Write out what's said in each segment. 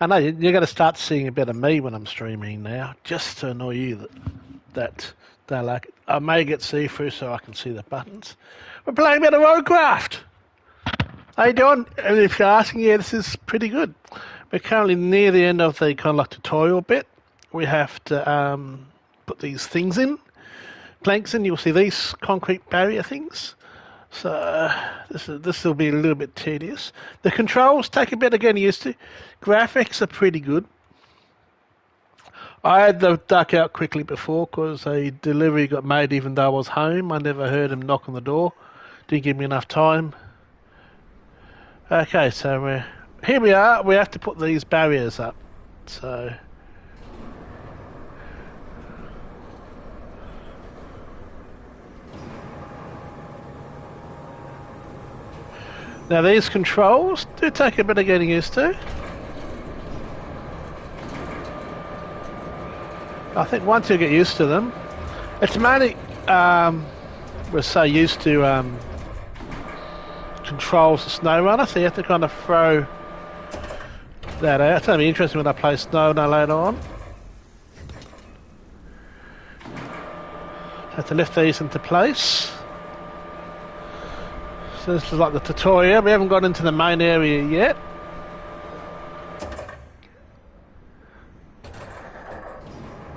I know you're going to start seeing a bit of me when I'm streaming now, just to annoy you that they like it. I may get see-through so I can see the buttons. We're playing a bit of Roadcraft. How you doing? And if you're asking, yeah, this is pretty good. We're currently near the end of the kind of like tutorial bit. We have to put these things in, planks in. You'll see these concrete barrier things. So this will be a little bit tedious. The controls take a bit of getting used to. Graphics are pretty good. I had to duck out quickly before because a delivery got made even though I was home. I never heard him knock on the door. Didn't give me enough time. Okay, so here we are. We have to put these barriers up. So now these controls do take a bit of getting used to. I think once you get used to them, it's mainly we're so used to controls the snow runner, so you have to kind of throw that out. It's going to be interesting when I play snow runner later on. Have to lift these into place. So this is like the tutorial. We haven't got into the main area yet.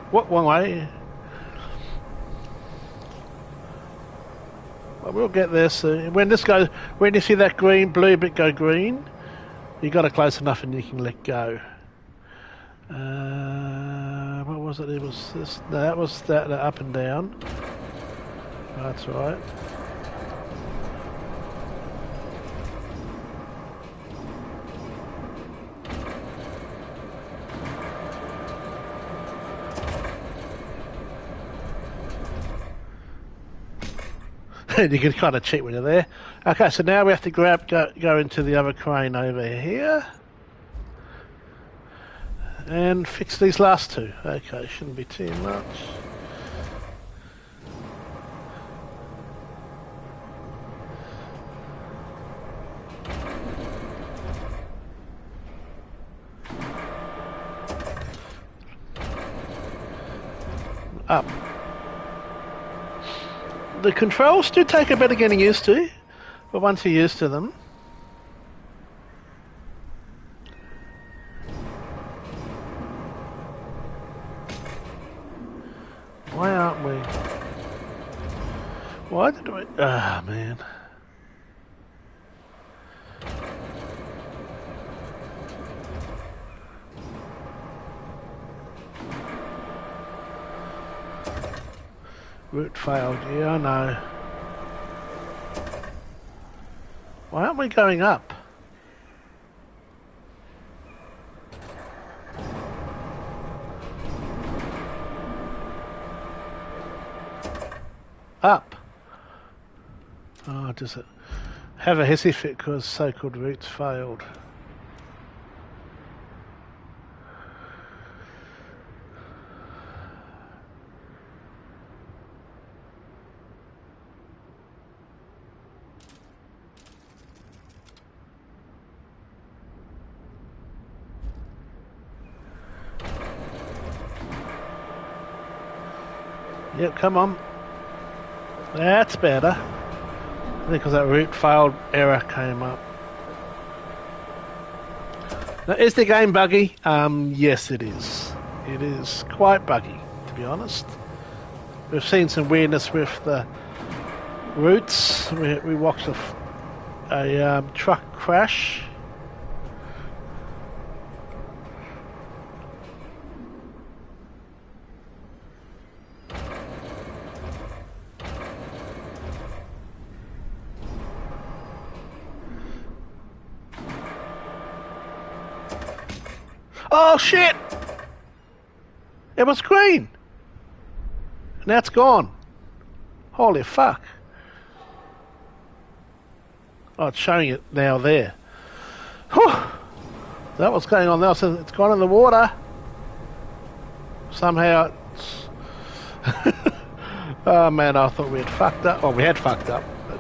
What one way? Well, we'll get there soon. When this goes, when you see that blue bit go green, you got it close enough and you can let go. What was it? It was this. No, that was that up and down. That's right. You can kind of cheat when you're there. Okay, so now we have to go into the other crane over here and fix these last two. Okay, shouldn't be too much. Up. The controls do take a bit of getting used to, but once you're used to them... Why aren't we? Why did we... Ah, man. Route failed, yeah, I know. Why aren't we going up? Up. Oh, does it have a hissy fit because so-called routes failed? Yep, come on. That's better. I think because that route failed error came up. Now, is the game buggy? Yes, it is. It is quite buggy, to be honest. We've seen some weirdness with the routes. We watched a truck crash. Oh shit! It was green! Now it's gone. Holy fuck. Oh, it's showing it now there. Whew! That was going on there. So it's gone in the water. Somehow it's... Oh man, I thought we had fucked up. Well, we had fucked up. But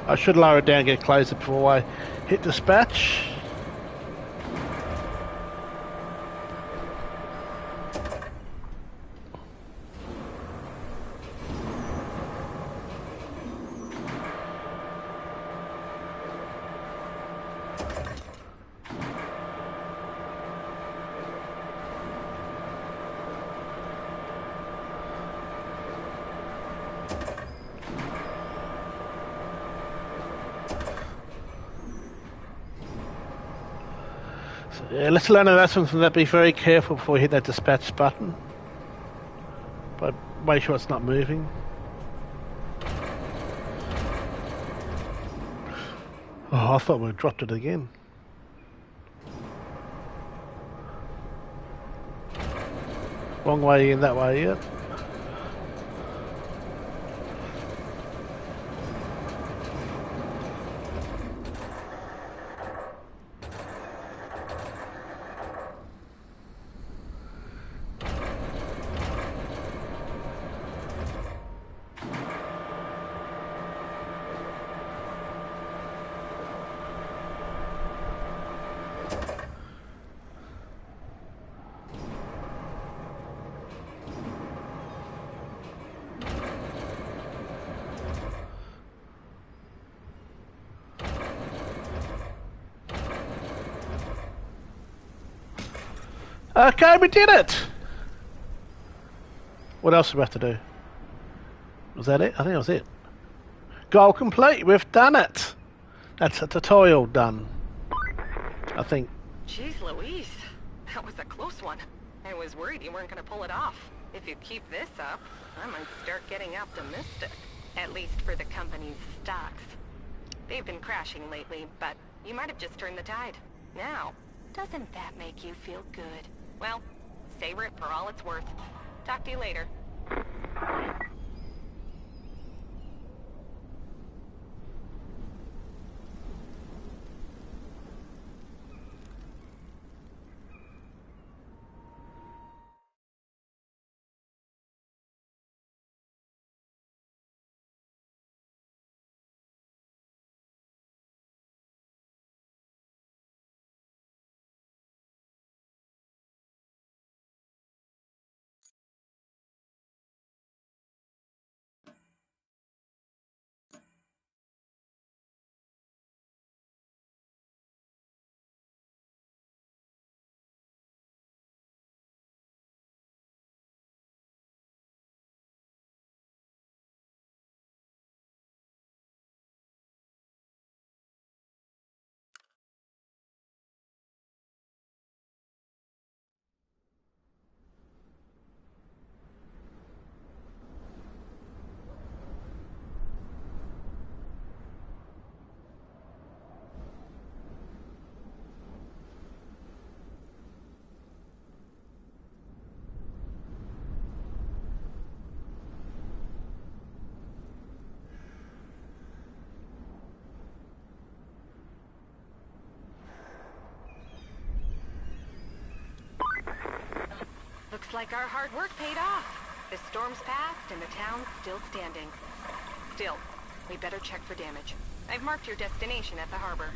I should lower it down and get closer before I hit dispatch. So, yeah, let's learn a lesson from that. Be very careful before you hit that dispatch button. But make sure it's not moving. Oh, I thought we dropped it again. Wrong way in, that way out. Okay, we did it! What else do we have to do? Was that it? I think that was it. Goal complete, we've done it! That's a tutorial done. I think. Jeez Louise, that was a close one. I was worried you weren't gonna pull it off. If you keep this up, I might start getting optimistic. At least for the company's stocks. They've been crashing lately, but you might have just turned the tide. Now, doesn't that make you feel good? Well, savor it for all it's worth. Talk to you later. Looks like our hard work paid off. The storm's passed and the town's still standing. Still, we better check for damage. I've marked your destination at the harbor.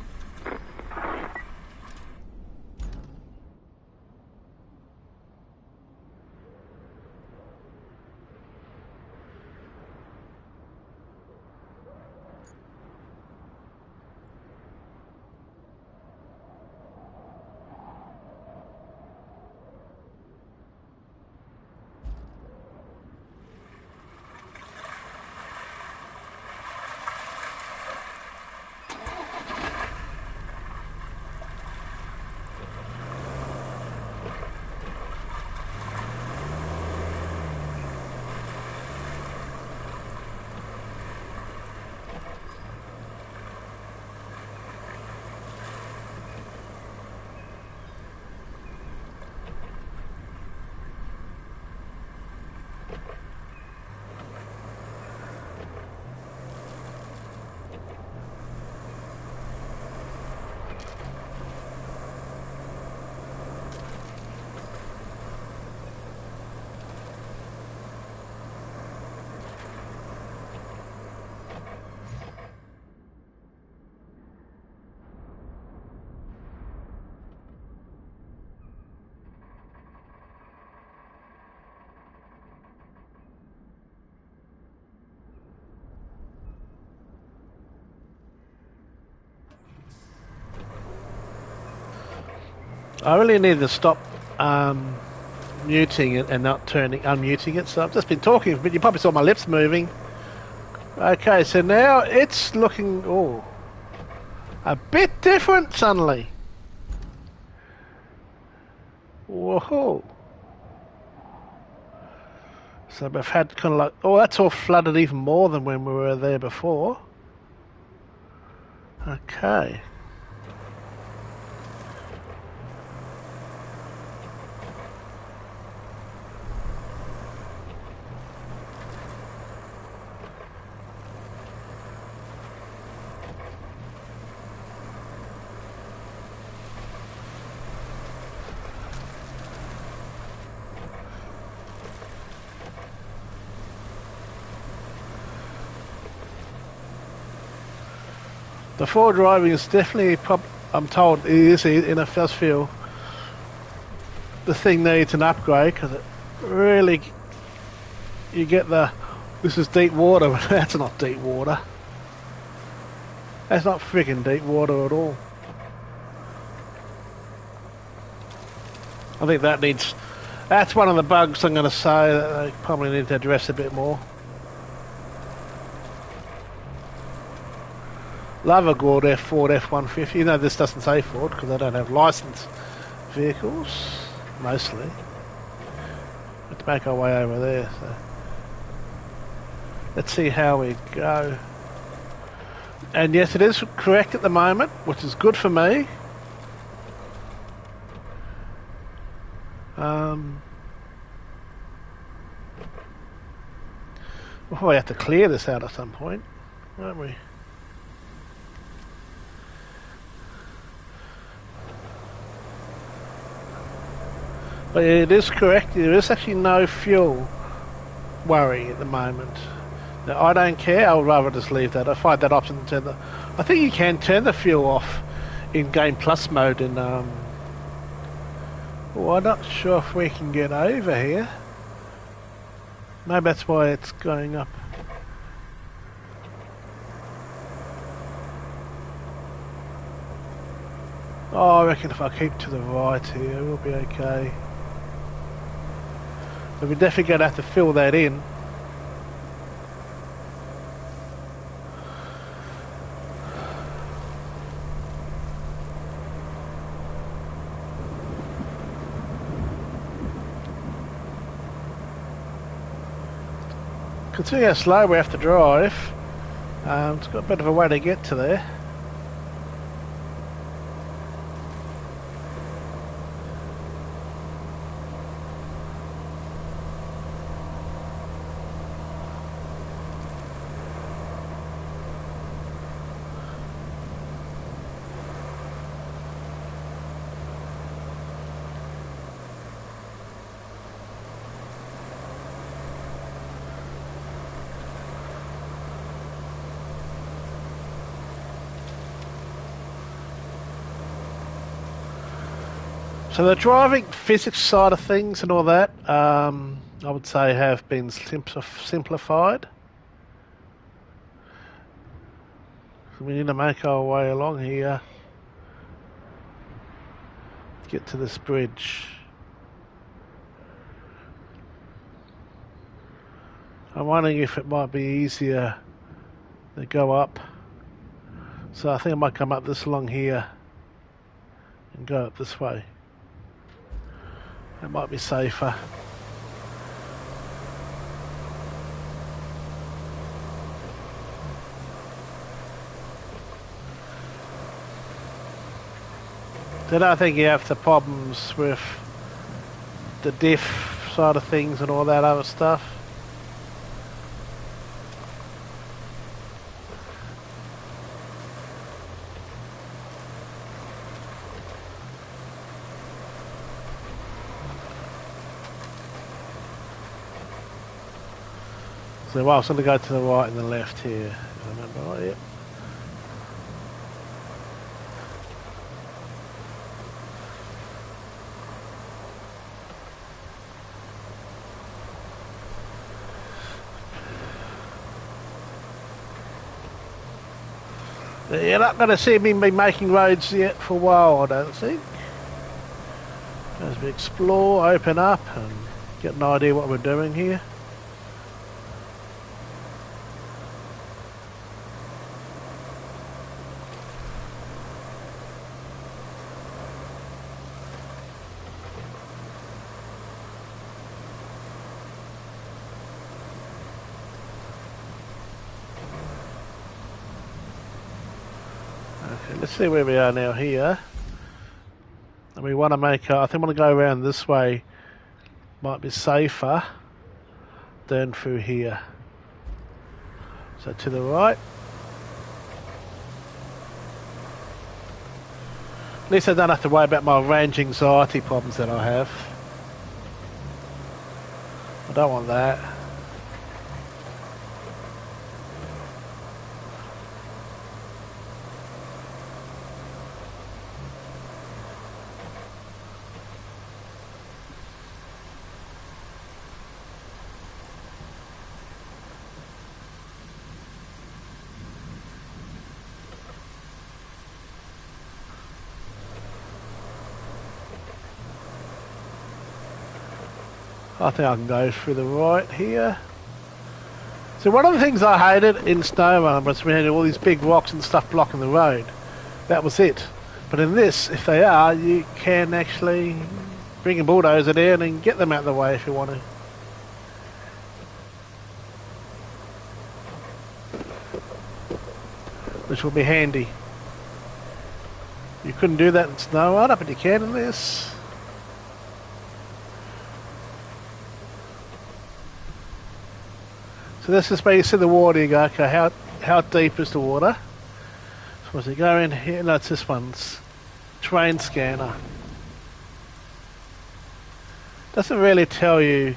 I really need to stop muting it and not unmuting it. So I've just been talking, but you probably saw my lips moving. Okay, so now it's looking a bit different suddenly. Whoa! So we've had kind of like, that's all flooded even more than when we were there before. Okay. The forward driving is definitely, I'm told, it is in a first feel. The thing needs an upgrade because it really, you get this is deep water, but that's not deep water. That's not freaking deep water at all. I think that's one of the bugs I'm going to say that they probably need to address a bit more. Love a good Ford F-150. You know this doesn't say Ford because I don't have licensed vehicles, mostly. Let's make our way over there. So. Let's see how we go. And yes, it is correct at the moment, which is good for me. We'll probably have to clear this out at some point, won't we? But it is correct, there is actually no fuel worry at the moment. Now, I don't care, I would rather just leave that. I find that option to turn I think you can turn the fuel off in Game Plus mode in I'm not sure if we can get over here. Maybe that's why it's going up. Oh, I reckon if I keep to the right here, we'll be okay. But we're definitely going to have to fill that in. Considering how slow we have to drive, it's got a bit of a way to get to there. So the driving physics side of things and all that, I would say have been simplified. So we need to make our way along here. Get to this bridge. I'm wondering if it might be easier to go up. So I think I might come up this along here and go up this way. That might be safer. Then I think you have the problems with the diff side of things and all that other stuff. So well, I was going to go to the right and the left here, if I remember right. Yep. You're not going to see me be making roads yet for a while, I don't think. As we explore, open up, and get an idea what we're doing here. Okay, let's see where we are now here. And we want to make, I think I want to go around this way. Might be safer than through here. So to the right. At least I don't have to worry about my range anxiety problems that I have. I don't want that. I think I can go through the right here. So one of the things I hated in SnowRunner was we had all these big rocks and stuff blocking the road. That was it. But in this, if they are, you can actually bring a bulldozer down and get them out of the way if you want to. Which will be handy. You couldn't do that in SnowRunner, but you can in this. So this is where you see the water, you go, okay, how deep is the water? So as you go in here, no, it's this one's terrain scanner. Doesn't really tell you.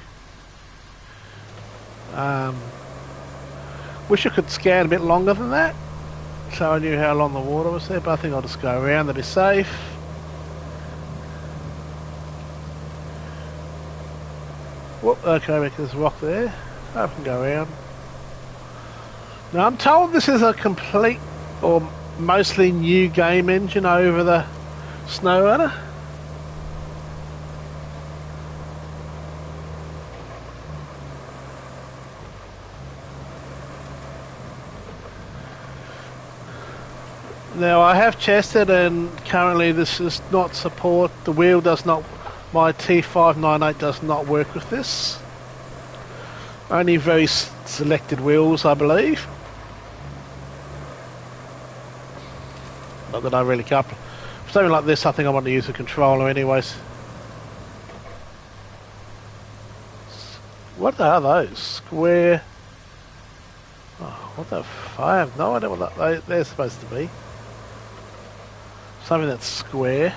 Wish I could scan a bit longer than that, so I knew how long the water was there, but I think I'll just go around to be safe. Whoop, okay, there's a rock there. I can go around. Now I'm told this is a complete or mostly new game engine over the SnowRunner. Now I have tested and currently this does not support, the wheel does not, my T598 does not work with this. Only very selected wheels, I believe. Not that I really care. For something like this, I think I want to use a controller anyways. What are those? Square... Oh, what the f... I have no idea what they're supposed to be. Something that's square.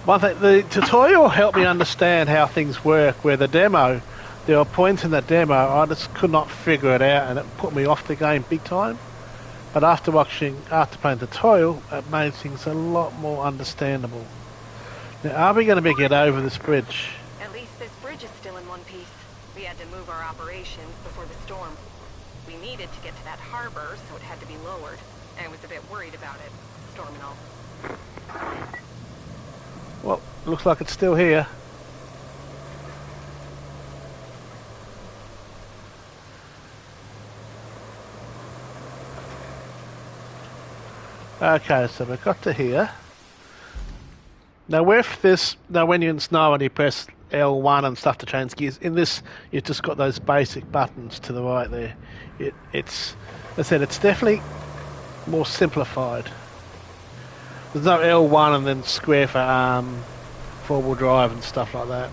One thing, the tutorial helped me understand how things work, where the demo, there were points in the demo I just could not figure it out and it put me off the game big time. But after playing the tutorial, it made things a lot more understandable. Now, are we going to be get over this bridge? At least this bridge is still in one piece. We had to move our operations before the storm. We needed to get to that harbor, so it had to be lowered. I was a bit worried about it, storm and all. Well, looks like it's still here. Okay, so we've got to here. Now with this, when you're in snow and you press L1 and stuff to change gears, in this you've just got those basic buttons to the right there. It's, as I said, it's definitely more simplified. There's no L1 and then square for four-wheel drive and stuff like that.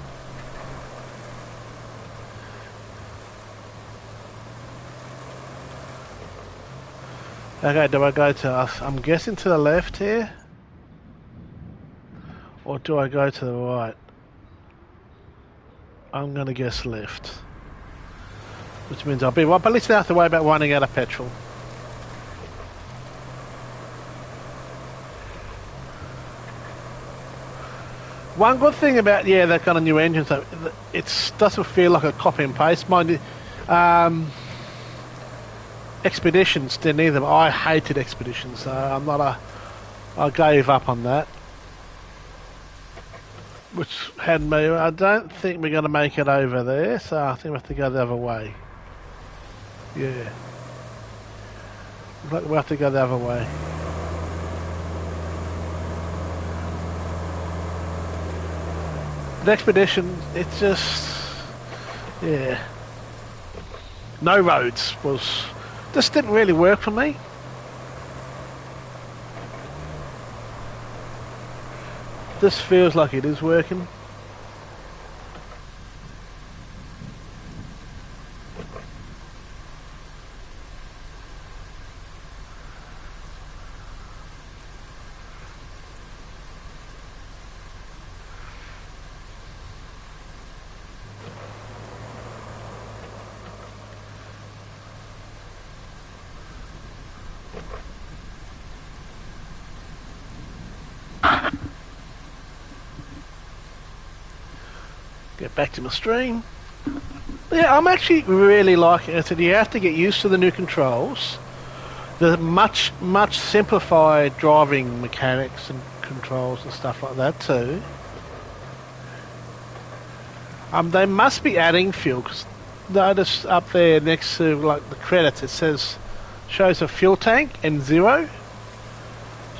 Okay, do I go to, I'm guessing to the left here? Or do I go to the right? I'm going to guess left. which means I'll be well, but at least I don't have to worry about running out of petrol. One good thing about that kind of new engine, so it doesn't feel like a copy and paste. Mind you, Expeditions didn't either. I hated Expeditions, so I gave up on that. Which had me. I don't think we're going to make it over there, so I think we have to go the other way. Yeah, we have to go the other way. The Expedition, it's just, yeah, no roads just didn't really work for me. This feels like it is working. Get back to my stream. Yeah, I'm actually really liking it. You have to get used to the new controls. The much simplified driving mechanics and controls and stuff like that too. They must be adding fuel, because notice up there next to like the credits it shows a fuel tank and 0.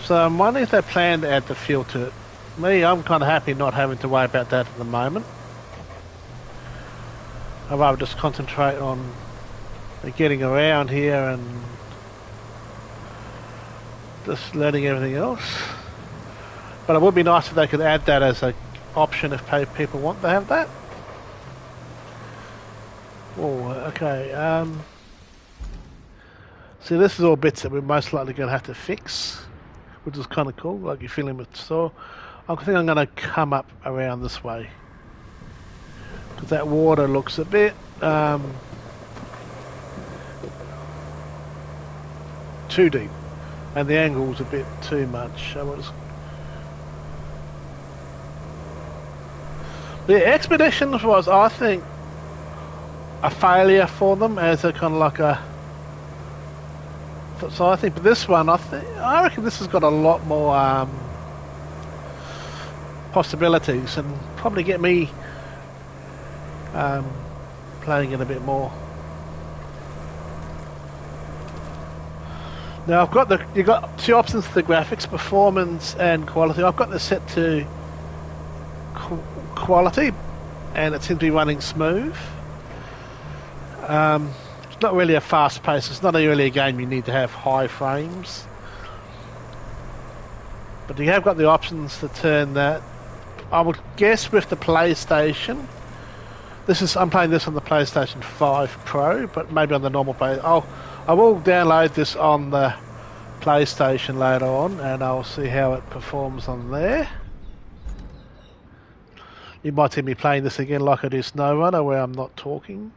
So I'm wondering if they plan to add the fuel to it. Me, I'm kind of happy not having to worry about that at the moment. I'd rather just concentrate on getting around here and just learning everything else. But it would be nice if they could add that as an option if people want to have that. Oh, okay. See, this is all bits that we're most likely going to have to fix, which is kind of cool, like you're feeling with store. I think I'm going to come up around this way, because that water looks a bit too deep, and the angle's a bit too much. The Expeditions was, I think, a failure for them as a kind of like a. So I think, but this one, I reckon this has got a lot more possibilities, and probably get me playing it a bit more. Now you've got two options for the graphics: performance and quality. I've got this set to quality, and it seems to be running smooth. It's not really a fast pace. It's not really a game you need to have high frames, but you have got the options to turn that. I would guess with the PlayStation. I'm playing this on the PlayStation 5 Pro, but maybe on the normal play. I will download this on the PlayStation later on, and I'll see how it performs on there. You might see me playing this again like I do SnowRunner, where I'm not talking.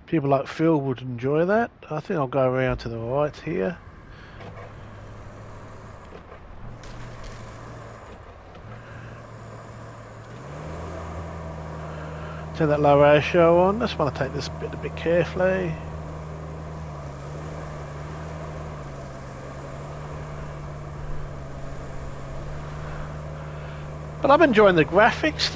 People like Phil would enjoy that. I think I'll go around to the right here. Turn that low ratio on. Just want to take this bit a bit carefully. But I'm enjoying the graphics.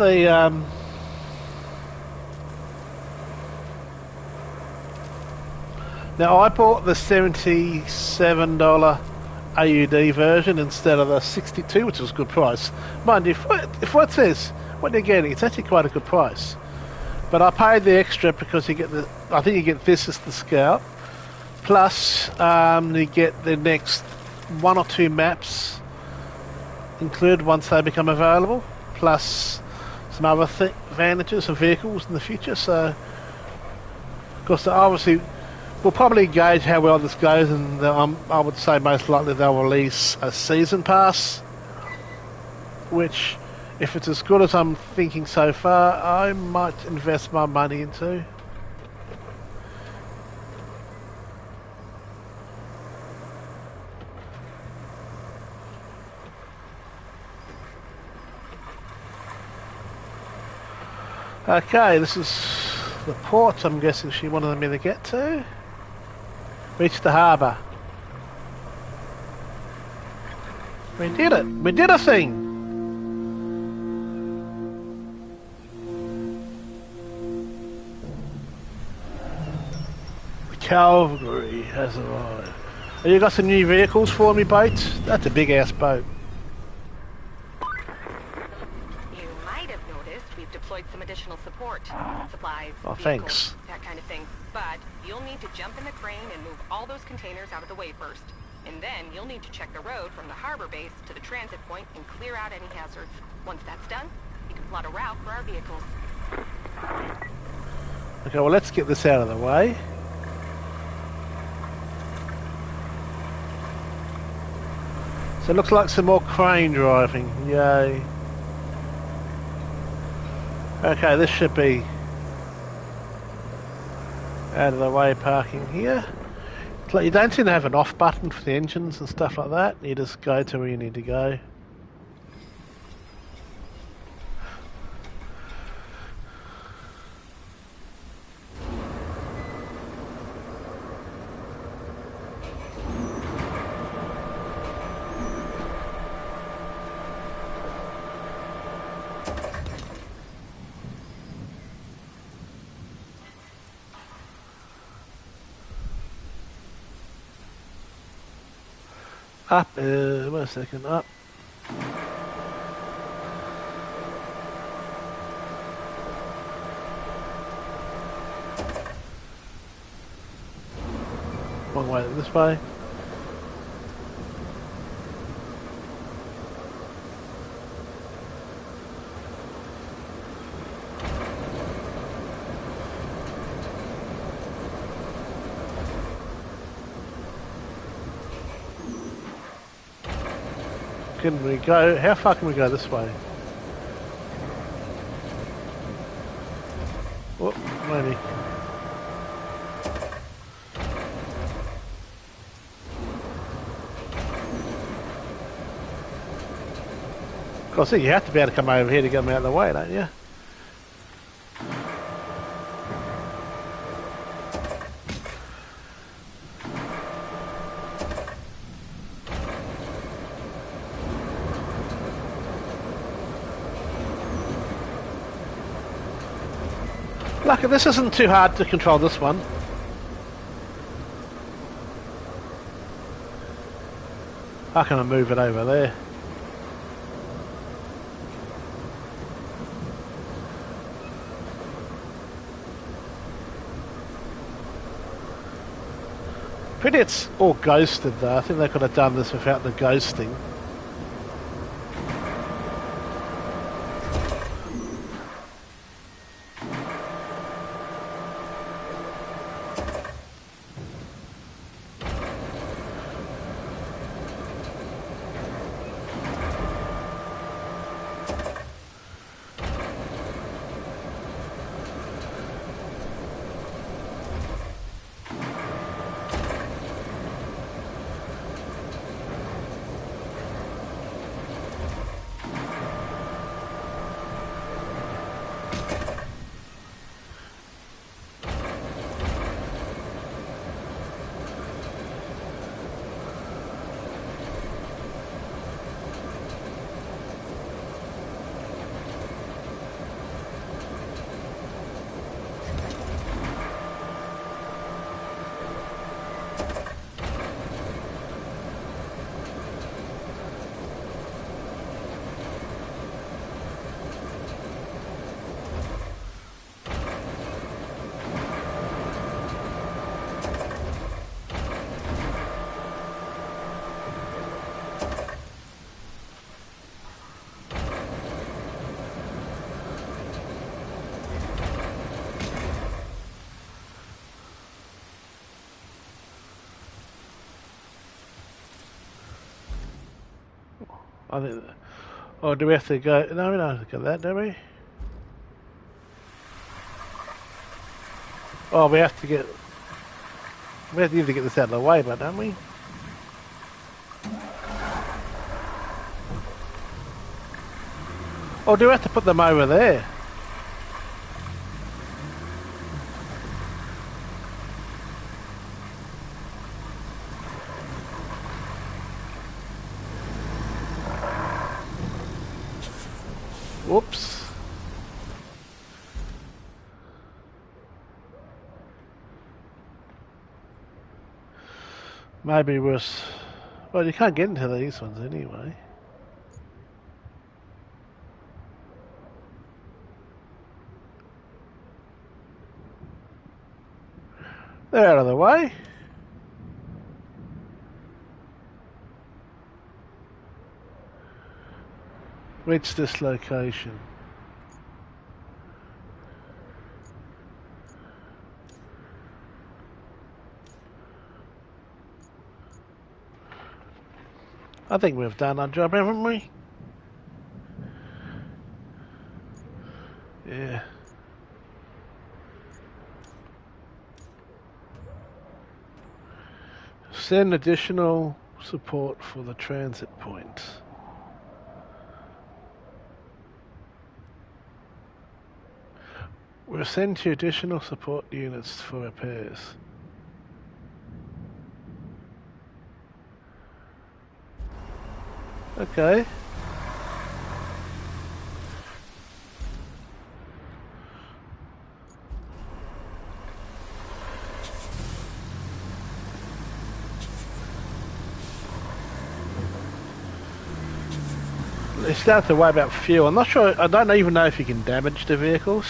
Now I bought the $77 AUD version instead of the $62, which was a good price. Mind you, if what says what you're getting, it's actually quite a good price. But I paid the extra because you get I think you get this as the Scout, plus you get the next 1 or 2 maps included once they become available, plus some other advantages of vehicles in the future. So, of course, obviously, we'll probably gauge how well this goes, and I would say most likely they'll release a season pass, which, if it's as good as I'm thinking so far, I might invest my money into. Okay, this is the port I'm guessing she wanted me to get to. Reach the harbour. We did it! We did a thing! The cavalry has arrived. Oh, you got some new vehicles for me, boat? That's a big ass boat. You might have noticed we've deployed some additional support. Supplies, Oh, vehicles, thanks. that kind of thing. But you'll need to jump in the crane and move all those containers out of the way first. And then you'll need to check the road from the harbor base to the transit point and clear out any hazards. Once that's done, you can plot a route for our vehicles. Okay, well let's get this out of the way. So it looks like some more crane driving. Yay. Okay, this should be out of the way parking here. It's like you don't seem to have an off button for the engines and stuff like that. You just go to where you need to go. Up, wait a second, up. Wrong way, this way. Can we go, how far can we go this way? Oh, maybe. Of course, you have to be able to come over here to get them out of the way, don't you? Lucky this isn't too hard to control this one. How can I move it over there? Pretty it's all ghosted though. I think they could have done this without the ghosting. I think. Oh, do we have to go? No, we don't have to go that, do we? Oh, we have to get. We have to get this out of the way, but don't we? Or do we have to put them over there? Maybe it was... Well, you can't get into these ones anyway. They're out of the way. Reach this location. I think we've done our job, haven't we? Yeah. Send additional support for the transit point. We'll send you additional support units for repairs. Okay. They start to worry about fuel. I'm not sure, I don't even know if you can damage the vehicles.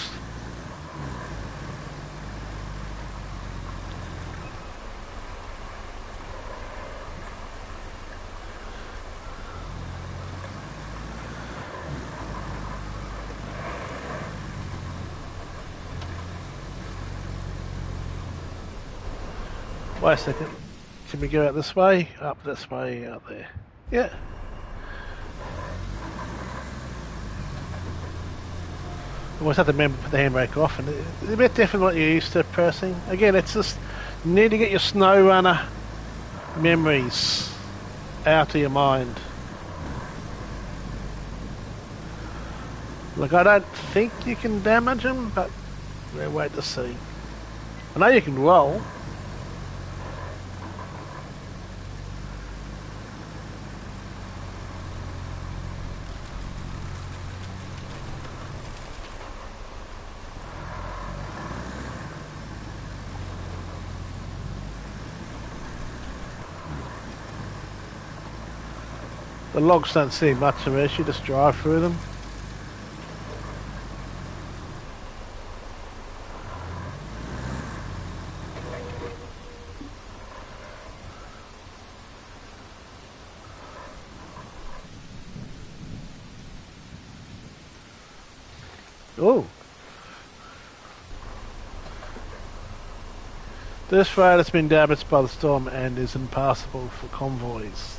Wait a second. Can we go out this way? Up this way, out there. Yeah. Always have to remember to put the handbrake off, and it's a bit different what you're used to pressing. Again, it's just you need to get your snow runner memories out of your mind. Look, I don't think you can damage them, but we'll wait to see. I know you can roll. The logs don't seem much of an issue, just drive through them. Oh! This road has been damaged by the storm and is impassable for convoys.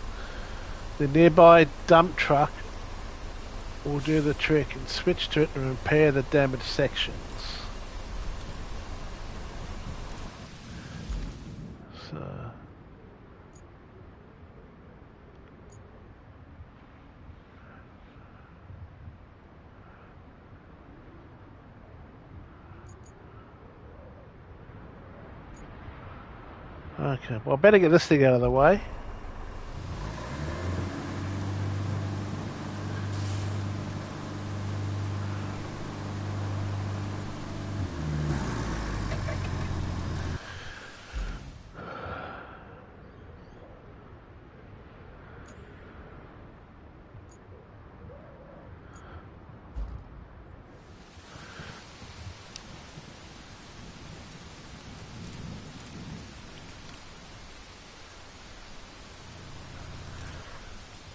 The nearby dump truck will do the trick and switch to it and repair the damaged sections. So... Okay, well I better get this thing out of the way.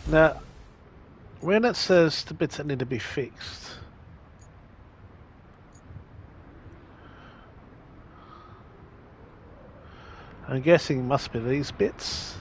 Now, when it says the bits that need to be fixed, I'm guessing it must be these bits.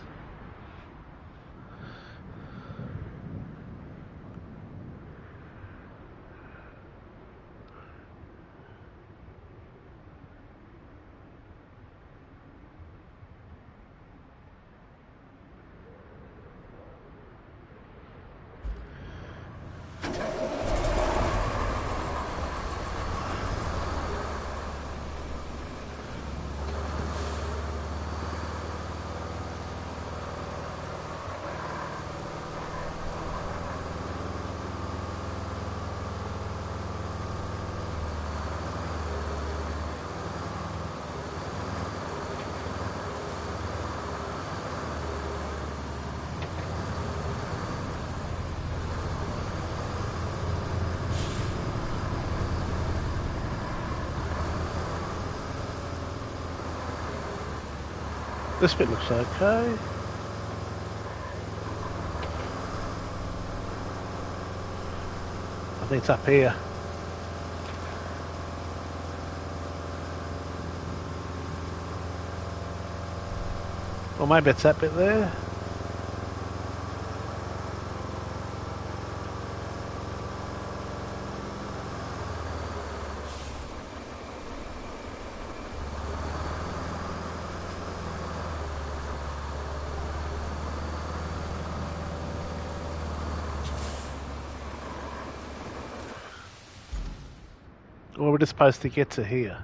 This bit looks okay. I think it's up here. Or maybe it's that bit there. Or we're just supposed to get to here.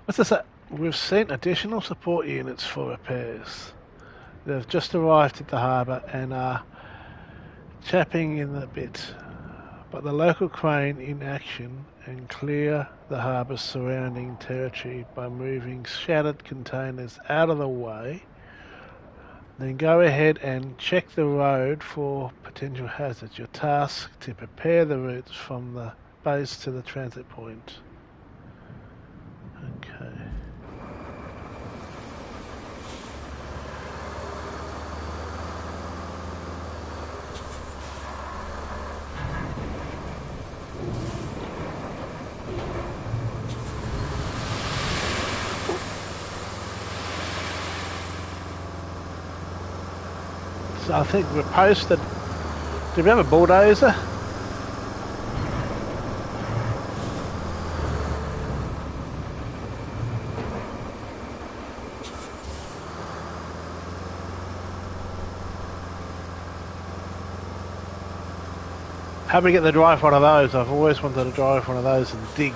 What's this? We've sent additional support units for repairs. They've just arrived at the harbour and are chapping in the bit. But the local crane in action and clear the harbour's surrounding territory by moving shattered containers out of the way. Then go ahead and check the road for potential hazards. Your task to prepare the routes from the base to the transit point. Okay. So I think we're posted. Do we have a bulldozer? How do we get to drive one of those? I've always wanted to drive one of those and dig.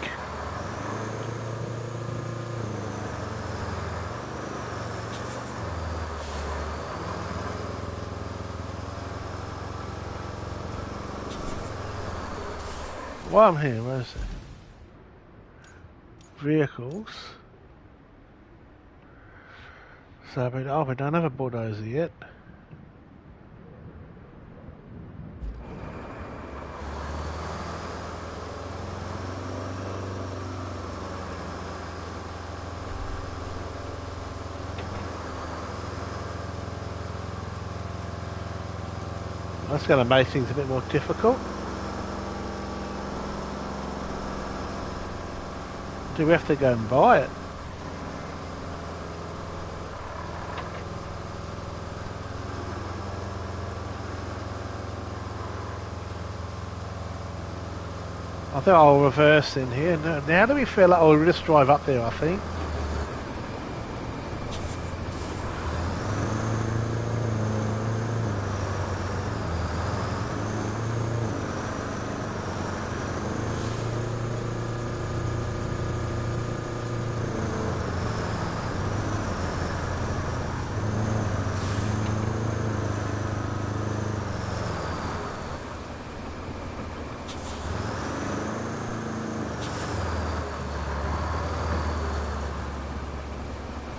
While I'm here, where is it? Vehicles. So we don't have a bulldozer yet. That's going to make things a bit more difficult. Do we have to go and buy it? I think I'll reverse in here. Now how do we fill up? Oh, we'll just drive up there, I think.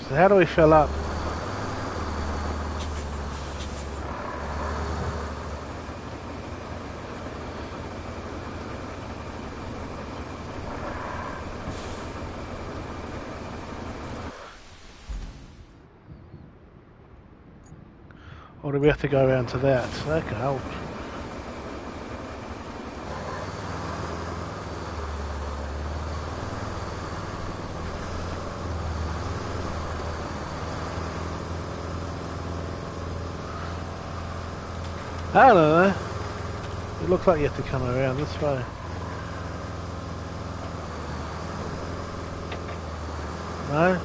So how do we fill up? Or do we have to go around to that? Okay, I don't know. It looks like you have to come around this way. No?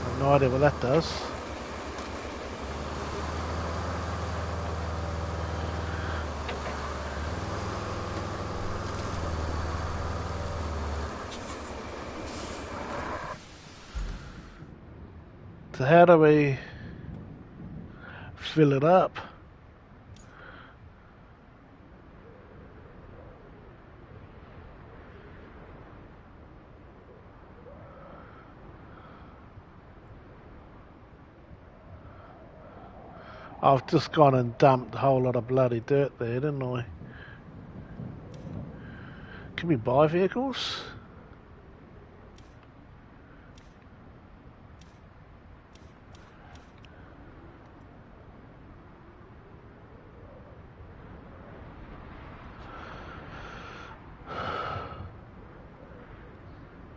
I've no idea what that does. So how do we fill it up? I've just gone and dumped a whole lot of bloody dirt there, didn't I? Can we buy vehicles?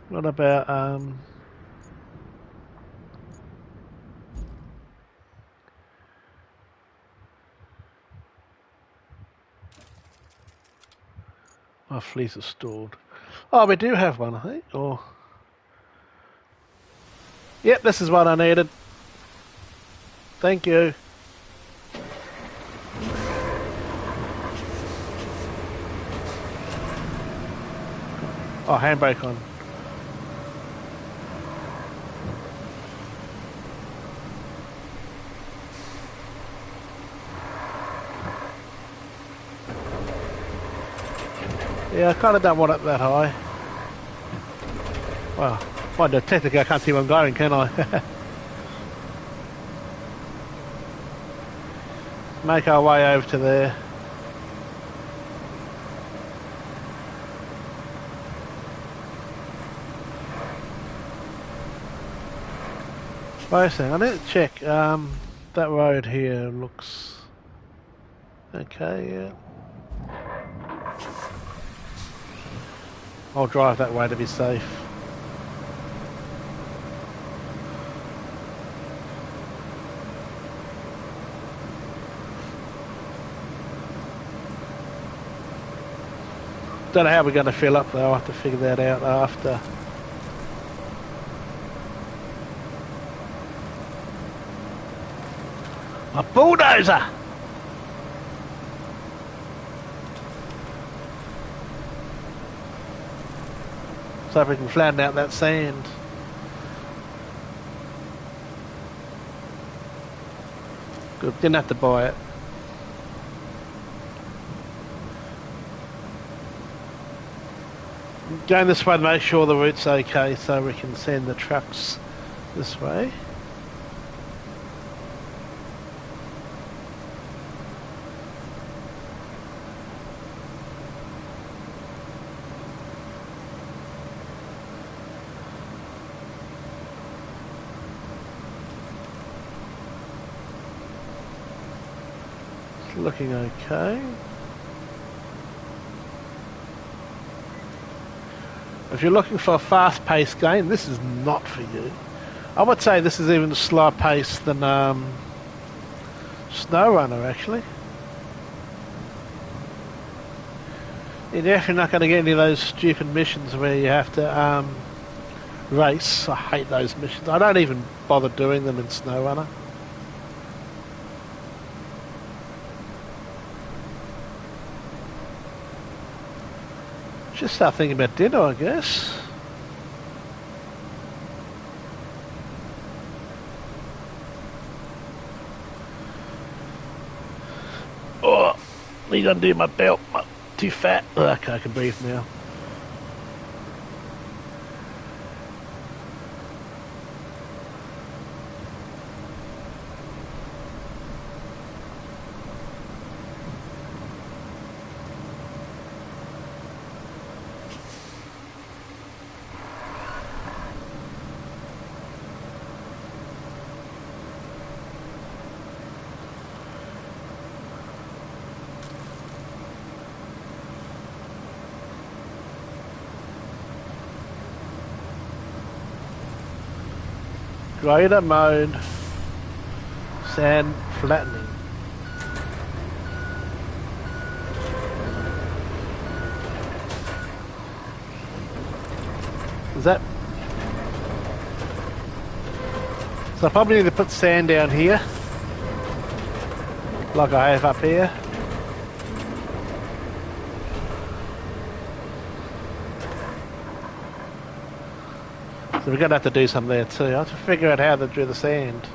What about our fleet is stored. Oh, we do have one, I think. Or yep, this is what I needed. Thank you. Oh, handbrake on. Yeah, I kind of don't want it that high. Well, technically I can't see where I'm going, can I? Make our way over to there. Wait a second, I need to check. That road here looks okay, yeah. I'll drive that way to be safe. Don't know how we're going to fill up though, I'll have to figure that out after. A bulldozer! So if we can flatten out that sand. Good, didn't have to buy it. Going this way to make sure the route's okay so we can send the trucks this way. It's looking okay. If you're looking for a fast-paced game, this is not for you. I would say this is even slower paced than SnowRunner, actually. You're definitely not going to get any of those stupid missions where you have to race. I hate those missions. I don't even bother doing them in SnowRunner. Just start thinking about dinner, I guess. Oh, need to undo my belt. I'm too fat. Okay, I can breathe now. Greater mode, sand flattening. Is that? So I probably need to put sand down here, like I have up here. So we're going to have to do something there too. I have to figure out how to do the sand.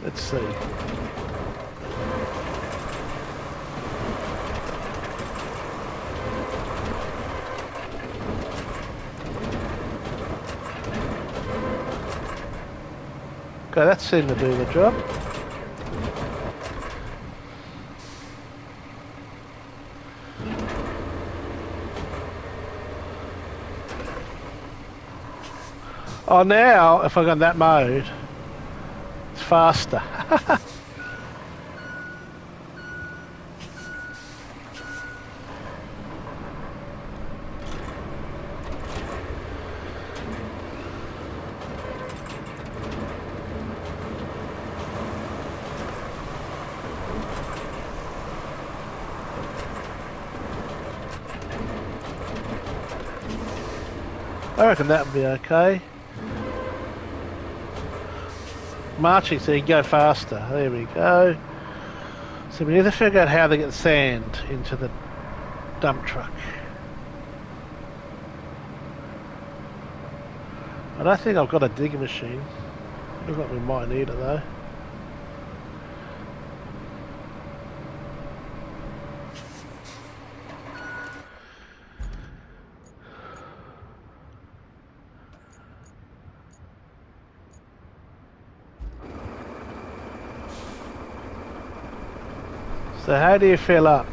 Let's see. Okay, that seemed to do the job. Oh, now, if I go in that mode, it's faster. I reckon that would be okay. Marching so you can go faster. There we go. So we need to figure out how to get sand into the dump truck. I don't think I've got a digger machine. Looks like we might need it though. So how do you fill up?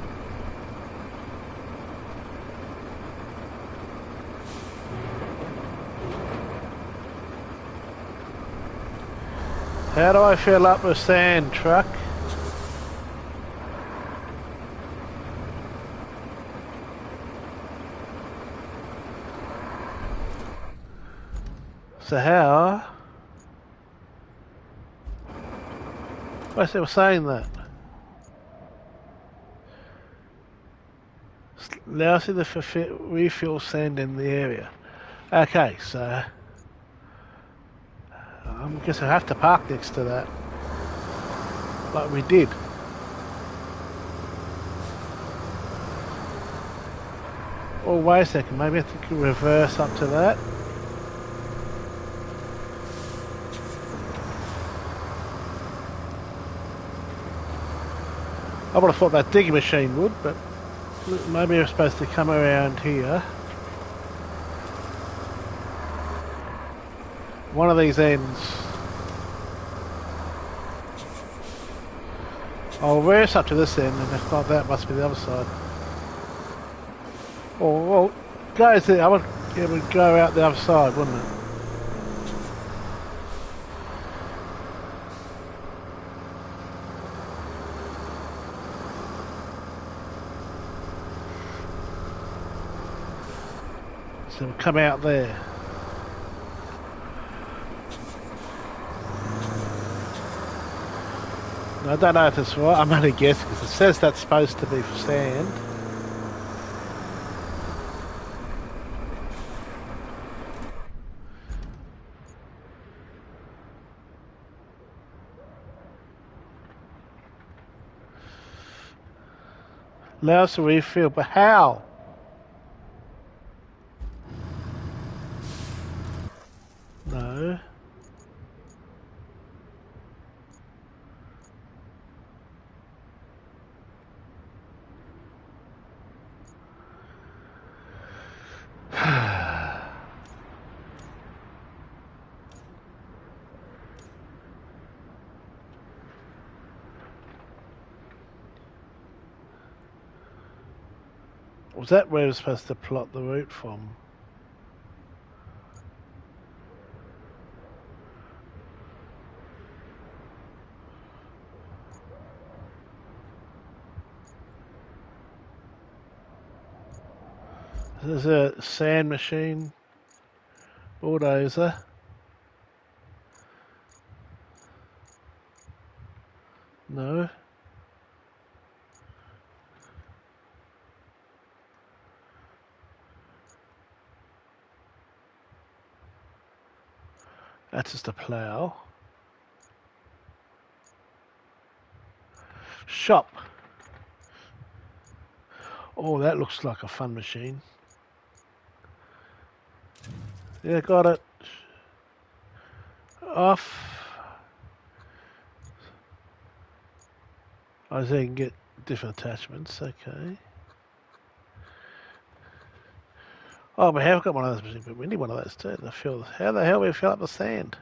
How do I fill up a sand truck? So how? Why is it saying that? Allows you to refill sand in the area. Okay, so I guess I have to park next to that, like we did. Oh, wait a second, maybe I have to reverse up to that. I would have thought that digging machine would, but maybe I'm supposed to come around here. One of these ends. I'll reverse up to this end, and if not that, must be the other side. Oh, well, goes there. It would go out the other side, wouldn't it? So we'll come out there. I don't know if it's right. I'm only guessing because it says that's supposed to be for sand. Allows to refill, but how? No. Was that where we're supposed to plot the route from? There's a sand machine. Bulldozer. No. That's just a plough. Shop. Oh, that looks like a fun machine. Yeah, got it. Off. Oh, so you can get different attachments. Okay. Oh, we have got one of those machines, but we need one of those too. How the hell do we fill up the sand?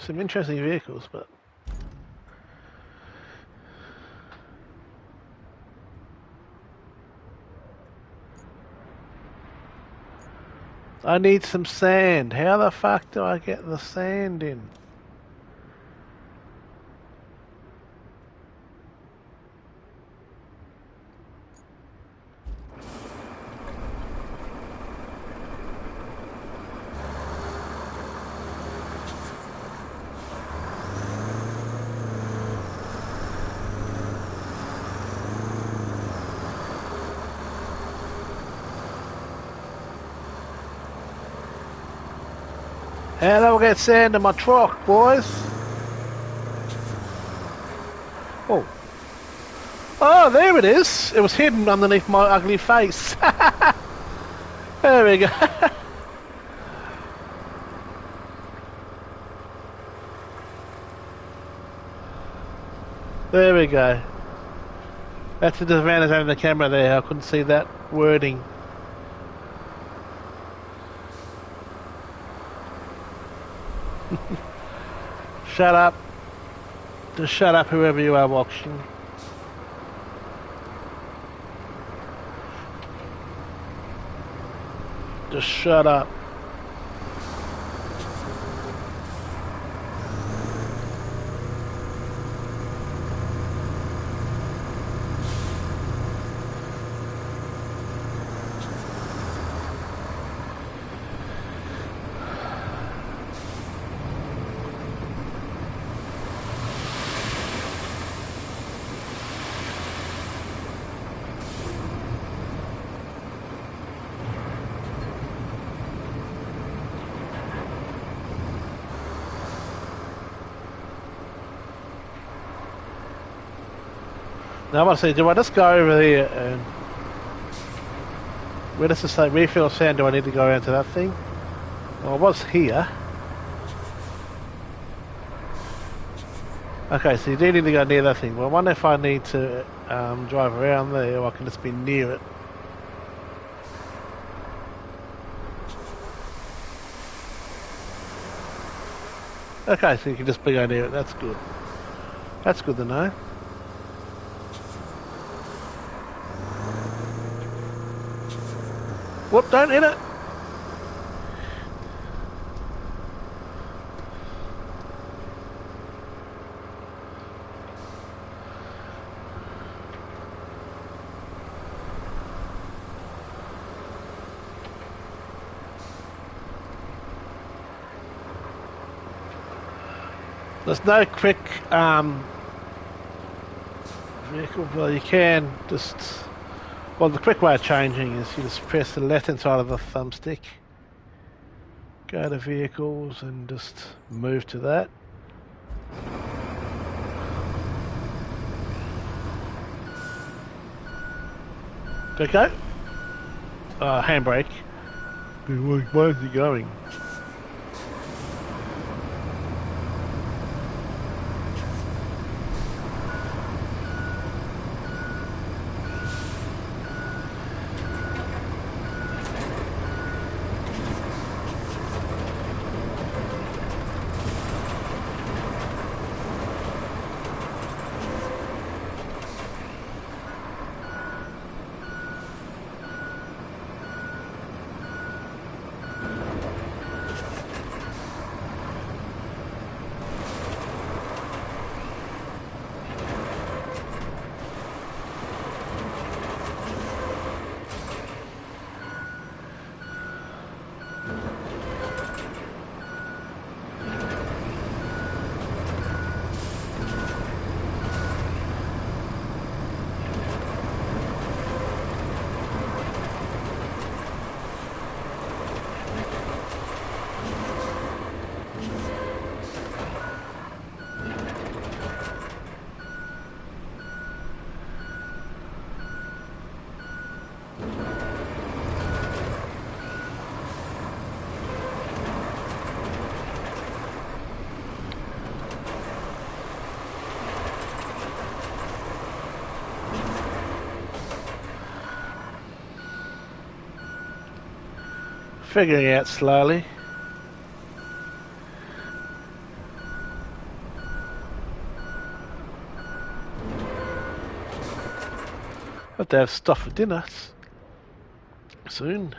Some interesting vehicles, but I need some sand. How the fuck do I get the sand in? How do I get sand in my truck, boys? Oh. Oh, there it is. It was hidden underneath my ugly face. There we go. There we go. That's the disadvantage of having the camera there. I couldn't see that wording. Shut up. Just shut up, whoever you are watching. Just shut up. Now I want to say, do I just go over here and... Where does it say refill sand? Do I need to go around to that thing? Well, I was here. Okay, so you do need to go near that thing. Well, I wonder if I need to drive around there or I can just be near it. Okay, so you can just be going near it. That's good. That's good to know. Whoop, don't hit it! There's no quick vehicle, well you can just... Well, the quick way of changing is you just press the left hand side of the thumbstick, go to vehicles and just move to that. Okay. Handbrake. Where is he going? Figuring out slowly. Have to have stuff for dinner soon.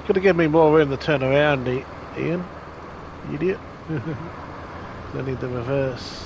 Could have given me more room to turn around, Ian. You idiot. I need the reverse.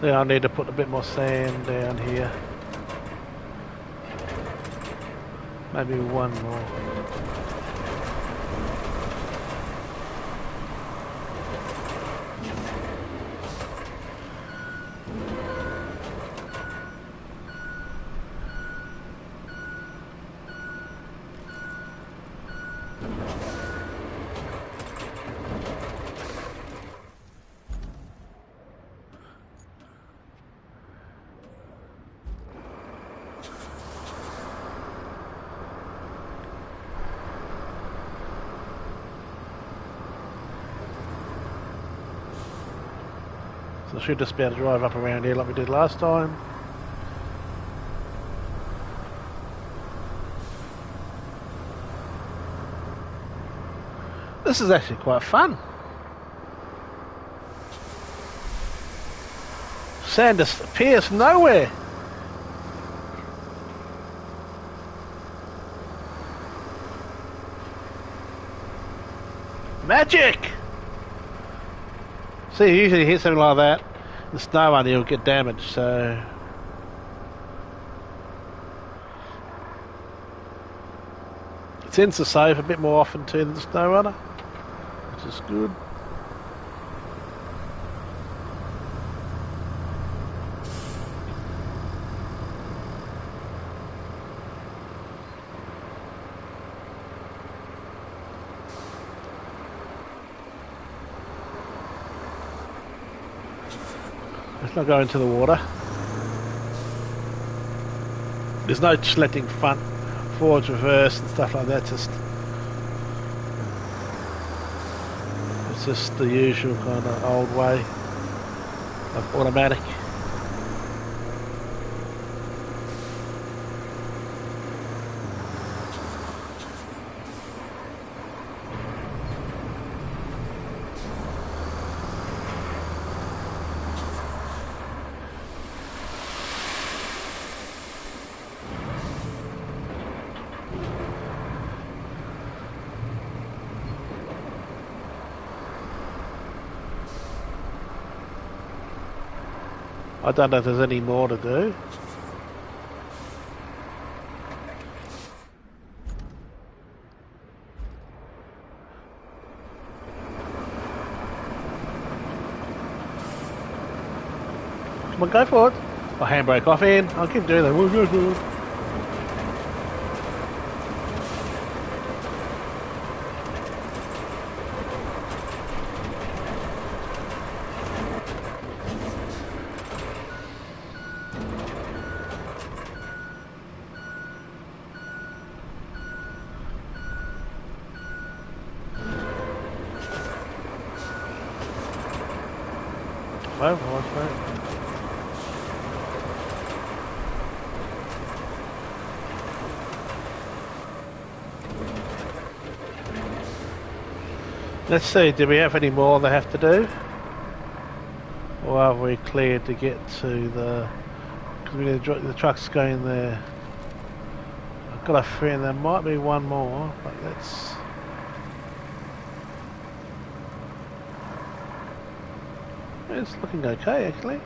Yeah, I need to put a bit more sand down here. Maybe one more. So I should just be able to drive up around here like we did last time. This is actually quite fun. Sand just appears nowhere. Magic! See, you usually hit something like that, the snow on you'll get damaged, so... It tends to save a bit more often too than the snow runner, which is good. Let's not go into the water. There's no selecting front, forwards, reverse and stuff like that. It's just the usual kind of old way of automatic. I don't know if there's any more to do. Come on, go for it. I'll handbrake off in. I'll keep doing that. We'll go for it. Overwatch, mate. Let's see, do we have any more they have to do? Or are we cleared to get to the... Because the truck's going there. I've got a feeling there might be one more, but let's... It's looking okay, actually.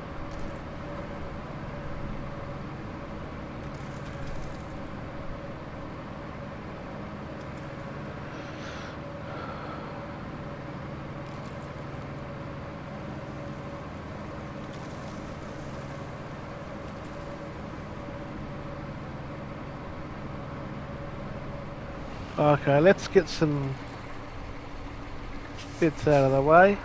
Okay, let's get some bits out of the way.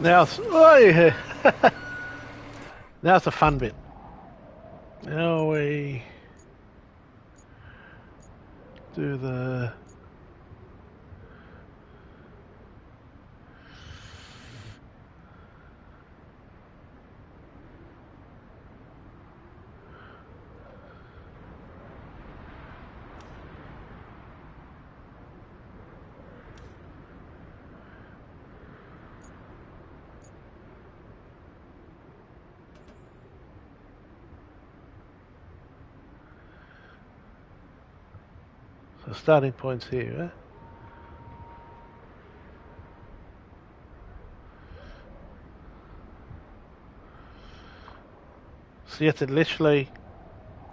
Now, oh, now it's the fun bit. Now we do the... So starting point's here, eh? So you have to literally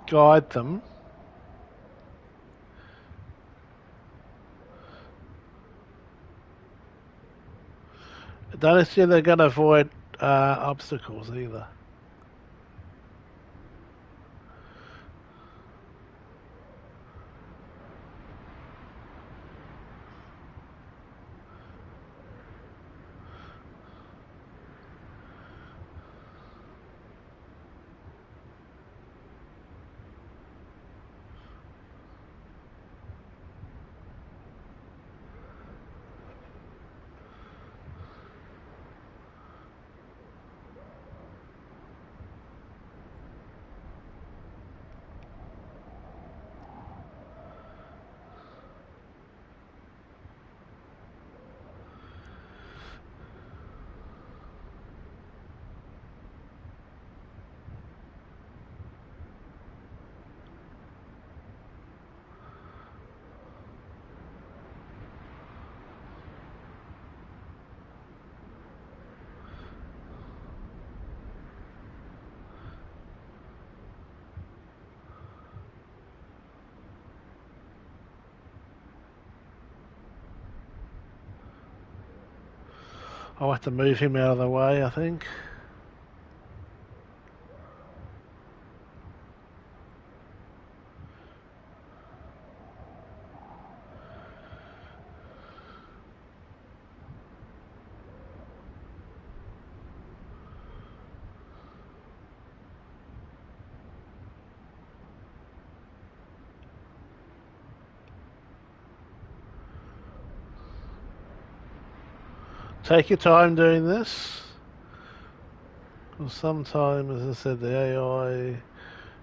guide them. Don't assume they're going to avoid obstacles either. I'll have to move him out of the way, I think. Take your time doing this. Because sometimes, as I said, the AI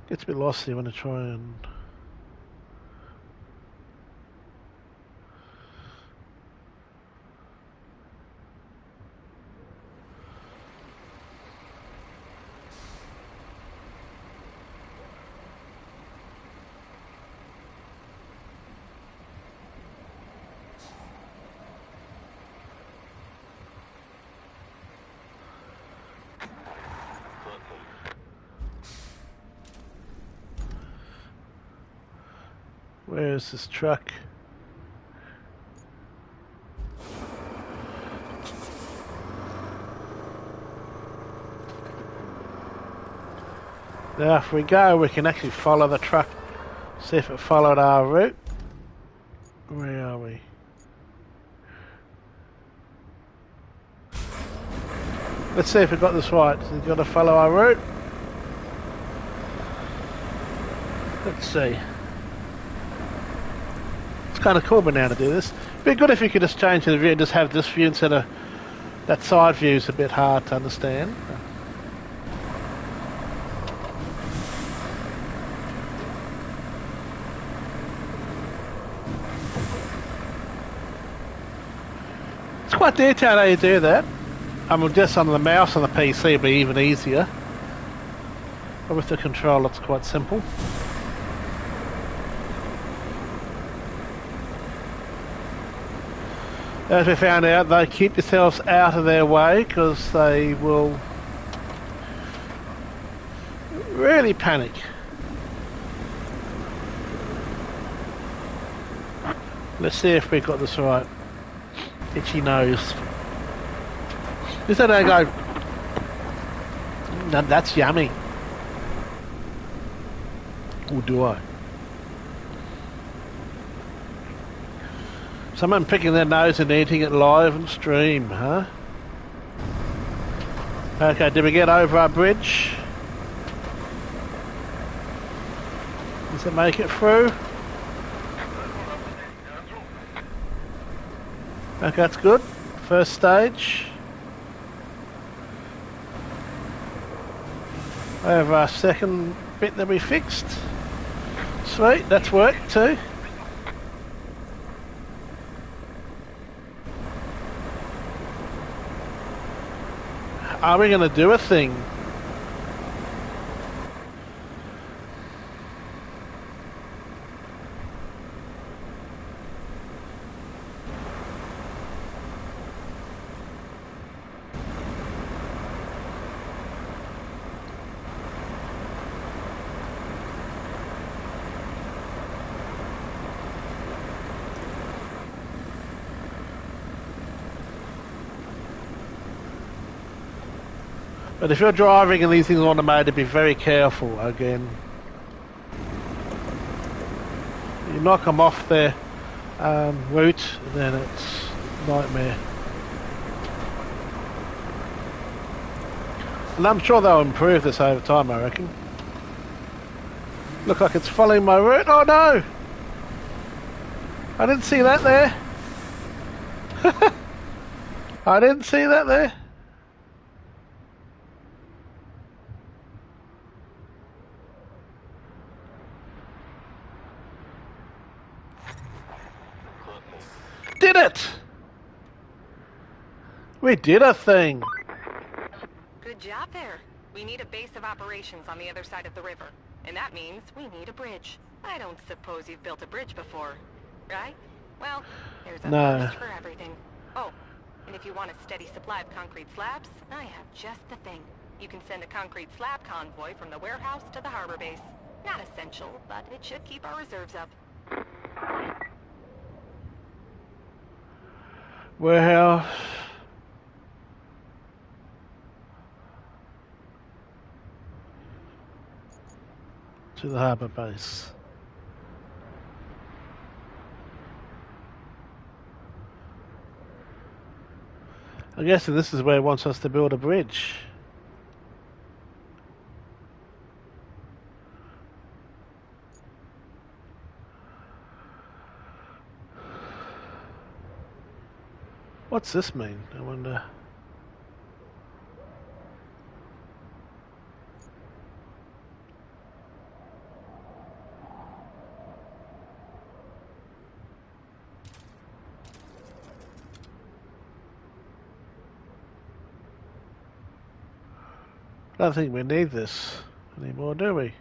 gets a bit lost here when I try and... Where is this truck? Now if we go, we can actually follow the truck, see if it followed our route. Where are we? Let's see if we got this right. So we've got to follow our route. Let's see. It's kind of cool by now to do this. It'd be good if you could just change the view and just have this view instead of that side view. Is a bit hard to understand. It's quite detailed how you do that. I mean, just on the mouse on the PC it'd be even easier. But with the controller it's quite simple. As we found out, they keep yourselves out of their way because they will really panic. Let's see if we got this right. Itchy nose. Is that I go? No, that's yummy. Or do I? Someone picking their nose and eating it live on stream, huh? Okay, did we get over our bridge? Does it make it through? Okay, that's good. First stage. Over our second bit that we fixed. Sweet, that's worked too. Are we going to do a thing? But if you're driving and these things are automated, be very careful again. You knock them off their route, then it's a nightmare. And I'm sure they'll improve this over time, I reckon. Look like it's following my route. Oh no! I didn't see that there. I didn't see that there. Did it! We did a thing. Good job there. We need a base of operations on the other side of the river. And that means we need a bridge. I don't suppose you've built a bridge before, right? Well, there's a first for everything. Oh, and if you want a steady supply of concrete slabs, I have just the thing. You can send a concrete slab convoy from the warehouse to the harbor base. Not essential, but it should keep our reserves up. Warehouse. To the harbour base. I guess this is where it wants us to build a bridge. What's this mean? I wonder. I don't think we need this anymore, do we?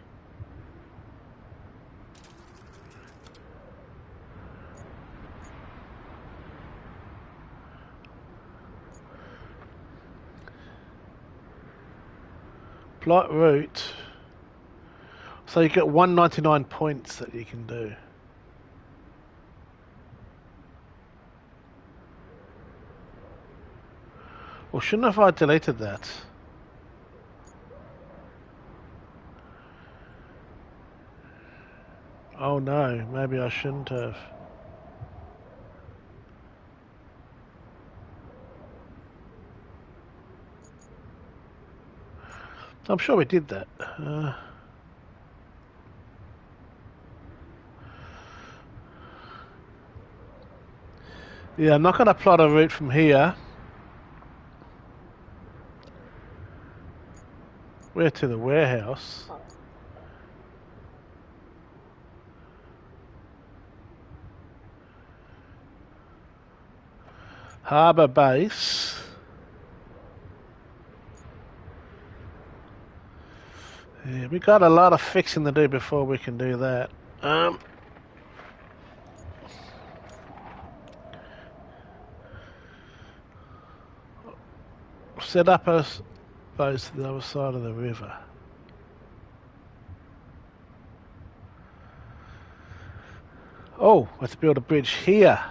Plot route. So you get 199 points that you can do. Well, shouldn't have I deleted that? Oh no, maybe I shouldn't have. I'm sure we did that. Yeah, I'm not going to plot a route from here. Where to the warehouse? Harbour base. Yeah, we got a lot of fixing to do before we can do that. Set up a base to the other side of the river. Oh, let's build a bridge here.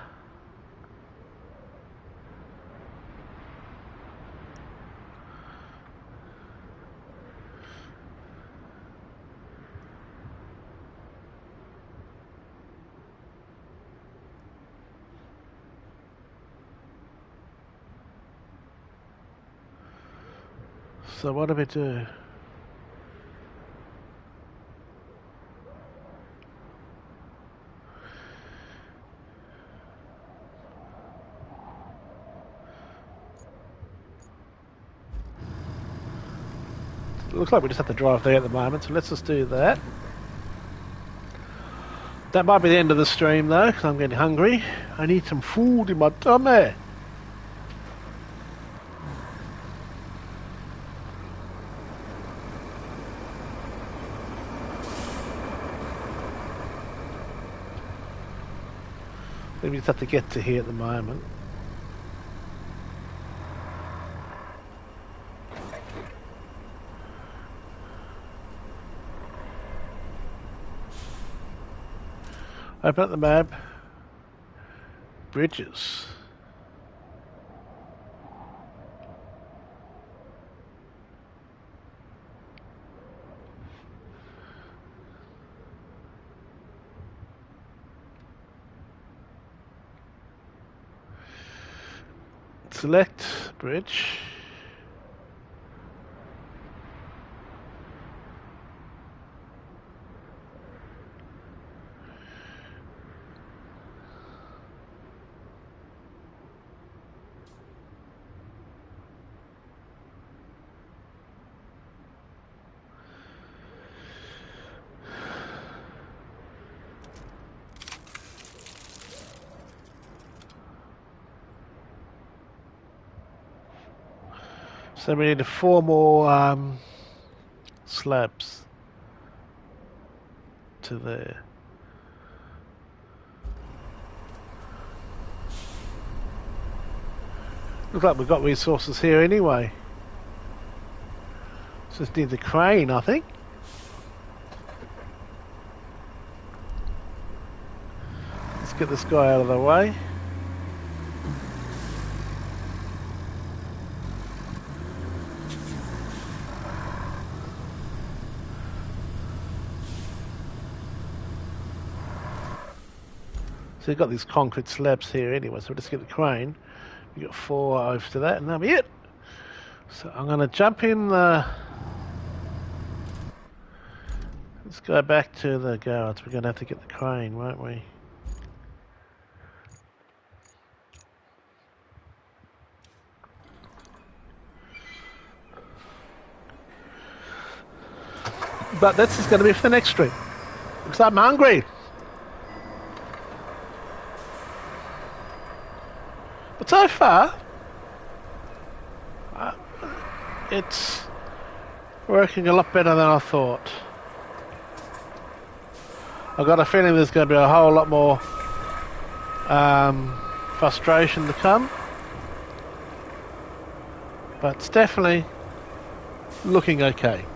So what do we do? It looks like we just have to drive there at the moment, so let's just do that. That might be the end of the stream though, because I'm getting hungry. I need some food in my tummy. We just have to get to here at the moment. Open up the map. Bridges. Select bridge. So we need 4 more slabs to there. Looks like we've got resources here anyway. Just need the crane, I think. Let's get this guy out of the way. So you've got these concrete slabs here anyway, so we'll just get the crane. We've got 4 over to that and that'll be it. So I'm going to jump in the... Let's go back to the garage. We're going to have to get the crane, won't we? But that's just going to be for the next stream. Because I'm hungry. But so far, it's working a lot better than I thought. I've got a feeling there's going to be a whole lot more frustration to come. But it's definitely looking okay.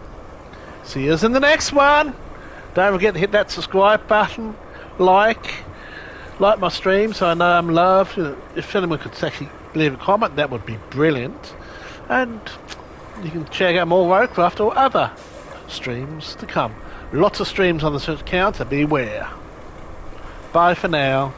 See you in the next one. Don't forget to hit that subscribe button, like my stream so I know I'm loved. If anyone could actually leave a comment, that would be brilliant. And you can check out more Roadcraft or other streams to come. Lots of streams on the counter, beware. Bye for now.